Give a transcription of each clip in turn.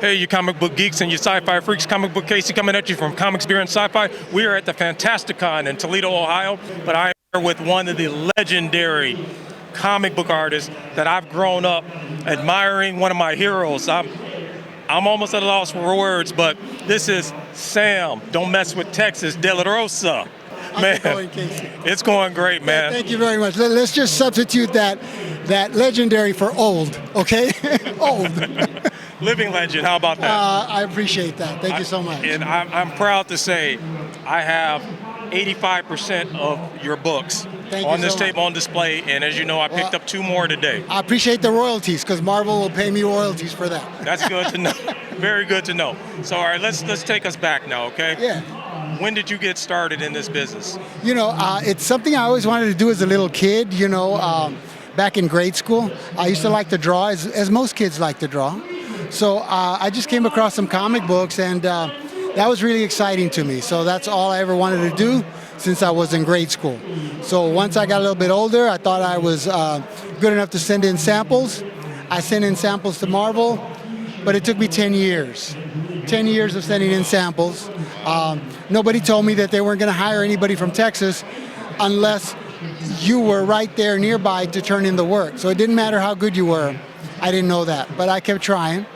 Hey, you comic book geeks and you sci-fi freaks, Comic Book Casey coming at you from Comics Beer and Sci-Fi. We are at the Fantasticon in Toledo, Ohio, but I am here with one of the legendary comic book artists that I've grown up admiring, one of my heroes. I'm almost at a loss for words, but this is Sam, Don't Mess with Texas, De La Rosa. Man, how's it going, Casey? It's going great, man. Thank you very much. Let's just substitute that legendary for old, okay? Old. Living legend, how about that? I appreciate that. Thank you so much. And I'm proud to say I have 85% of your books on this table on display, and as you know, I picked up 2 more today. I appreciate the royalties, because Marvel will pay me royalties for that. That's good to know. Very good to know. So, all right, let's take us back now, okay? Yeah. When did you get started in this business? You know, it's something I always wanted to do as a little kid, you know. Back in grade school, I used to like to draw, as most kids like to draw. So I just came across some comic books, and that was really exciting to me. So that's all I ever wanted to do since I was in grade school. So once I got a little bit older, I thought I was good enough to send in samples. I sent in samples to Marvel, but it took me 10 years. 10 years of sending in samples. Nobody told me that they weren't going to hire anybody from Texas unless you were right there nearby to turn in the work. So it didn't matter how good you were. I didn't know that, but I kept trying.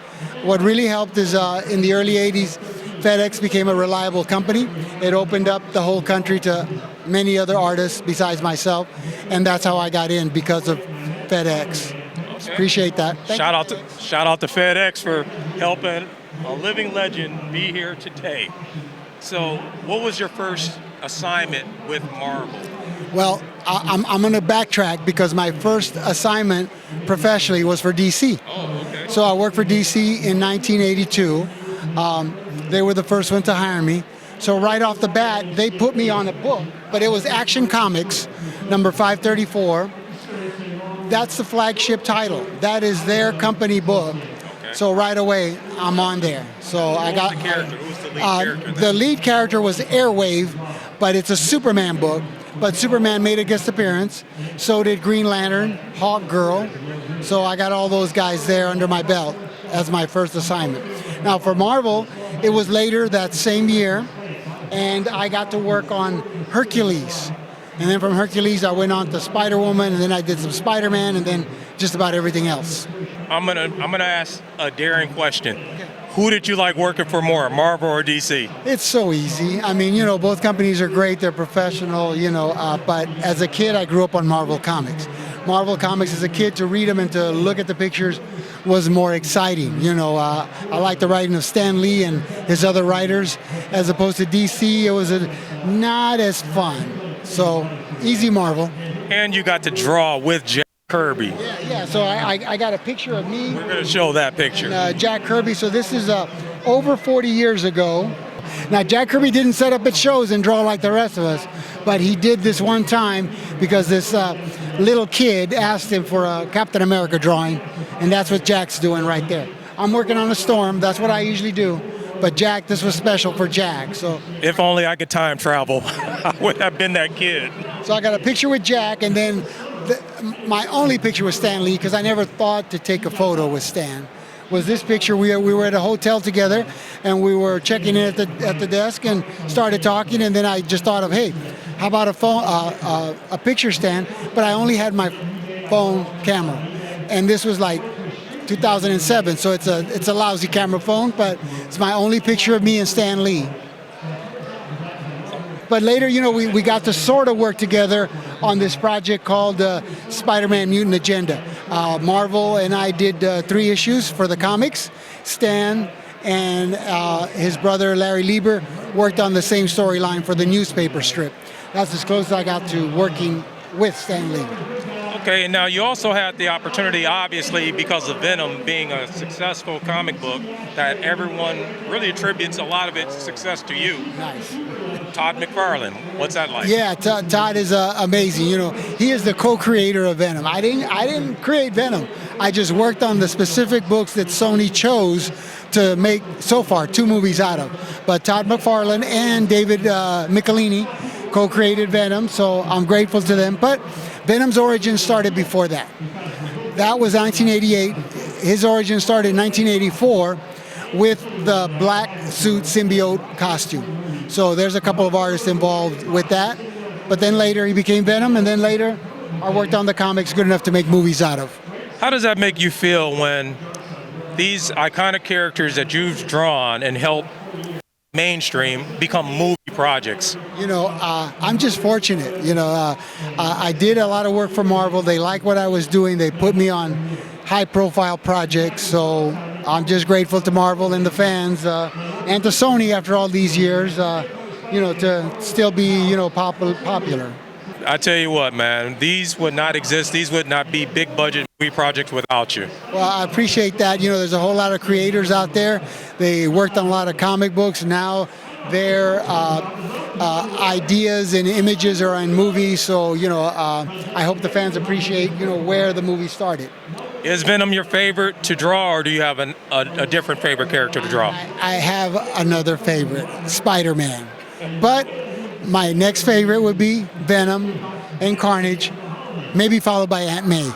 What really helped is in the early 80s, FedEx became a reliable company. It opened up the whole country to many other artists besides myself, and that's how I got in, because of FedEx. Okay. Appreciate that. Shout out to FedEx for helping a living legend be here today. So, what was your first assignment with Marvel? Well, I'm going to backtrack, because my first assignment professionally was for DC. Oh, okay. So I worked for DC in 1982. They were the first one to hire me. So right off the bat, they put me on a book, but it was Action Comics, number 534. That's the flagship title. That is their company book. Okay. So right away, I'm on there. So I got the character. Who's the lead character? The lead character was Airwave, but it's a Superman book. But Superman made a guest appearance. So did Green Lantern, Hawk Girl. So I got all those guys there under my belt as my first assignment. Now for Marvel, it was later that same year, and I got to work on Hercules. And then from Hercules, I went on to Spider-Woman, and then I did some Spider-Man, and then just about everything else. I'm gonna ask a daring question. Okay. Who did you like working for more, Marvel or DC? It's so easy. I mean, you know, both companies are great. They're professional, you know, but as a kid, I grew up on Marvel Comics. Marvel Comics, as a kid, to read them and to look at the pictures was more exciting. You know, I like the writing of Stan Lee and his other writers. As opposed to DC, it was not as fun. So, easy Marvel. And you got to draw with Jack Kirby. Yeah. So I got a picture of me. We're going to show that picture. And, Jack Kirby. So this is over 40 years ago. Now, Jack Kirby didn't set up at shows and draw like the rest of us, but he did this one time because this little kid asked him for a Captain America drawing, and that's what Jack's doing right there. I'm working on a Storm. That's what I usually do. But Jack, this was special for Jack. So if only I could time travel, I would have been that kid. So I got a picture with Jack, and then my only picture with Stan Lee, because I never thought to take a photo with Stan, was this picture. We were at a hotel together, and we were checking in at the desk and started talking, and then I just thought of, hey, how about a picture stand? But I only had my phone camera, and this was like 2007, so it's a lousy camera phone, but it's my only picture of me and Stan Lee. But later, you know, we got to sort of work together on this project called Spider-Man Mutant Agenda. Marvel and I did 3 issues for the comics. Stan and his brother Larry Lieber worked on the same storyline for the newspaper strip. That's as close as I got to working with Stan Lee. Okay, and now you also had the opportunity, obviously, because of Venom being a successful comic book, that everyone really attributes a lot of its success to you. Nice. Todd McFarlane, what's that like? Yeah, Todd is amazing. You know, he is the co-creator of Venom. I didn't create Venom. I just worked on the specific books that Sony chose to make, so far, 2 movies out of. But Todd McFarlane and David Michelini co-created Venom, so I'm grateful to them. But Venom's origin started before that. That was 1988. His origin started in 1984 with the black suit symbiote costume. So there's a couple of artists involved with that. But then later he became Venom, and then later I worked on the comics good enough to make movies out of. How does that make you feel when these iconic characters that you've drawn and helped mainstream become movie projects? I'm just fortunate. I did a lot of work for Marvel. They liked what I was doing. They put me on high-profile projects. So I'm just grateful to Marvel and the fans and to Sony after all these years, to still be, popular. I tell you what, man, these would not exist. These would not be big budget movie projects without you. Well, I appreciate that. There's a whole lot of creators out there. They worked on a lot of comic books. Now their ideas and images are in movies. So, I hope the fans appreciate, where the movie started. Is Venom your favorite to draw, or do you have a different favorite character to draw? I have another favorite, Spider-Man. But my next favorite would be Venom and Carnage, maybe followed by Aunt May.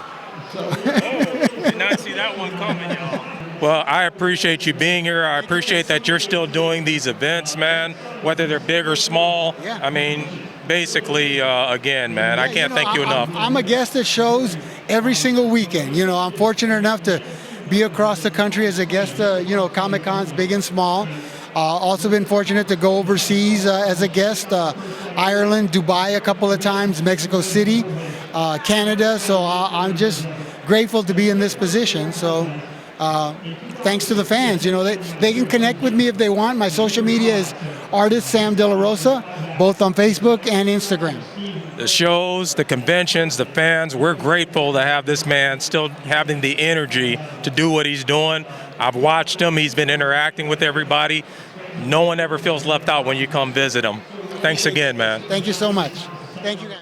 Did not see that one coming, y'all. Well, I appreciate you being here. I appreciate that you're still doing these events, man, whether they're big or small. Yeah. I mean, basically, again, man, I can't thank you enough. I'm a guest at shows every single weekend. I'm fortunate enough to be across the country as a guest, Comic-Cons big and small. Also been fortunate to go overseas as a guest, Ireland, Dubai a couple of times, Mexico City, Canada. So I'm just grateful to be in this position. So thanks to the fans. They can connect with me if they want. My social media is artist Sam De La Rosa, both on Facebook and Instagram. The shows, the conventions, the fans, we're grateful to have this man still having the energy to do what he's doing. I've watched him. He's been interacting with everybody. No one ever feels left out when you come visit him. Thanks again, man. Thank you so much. Thank you, guys.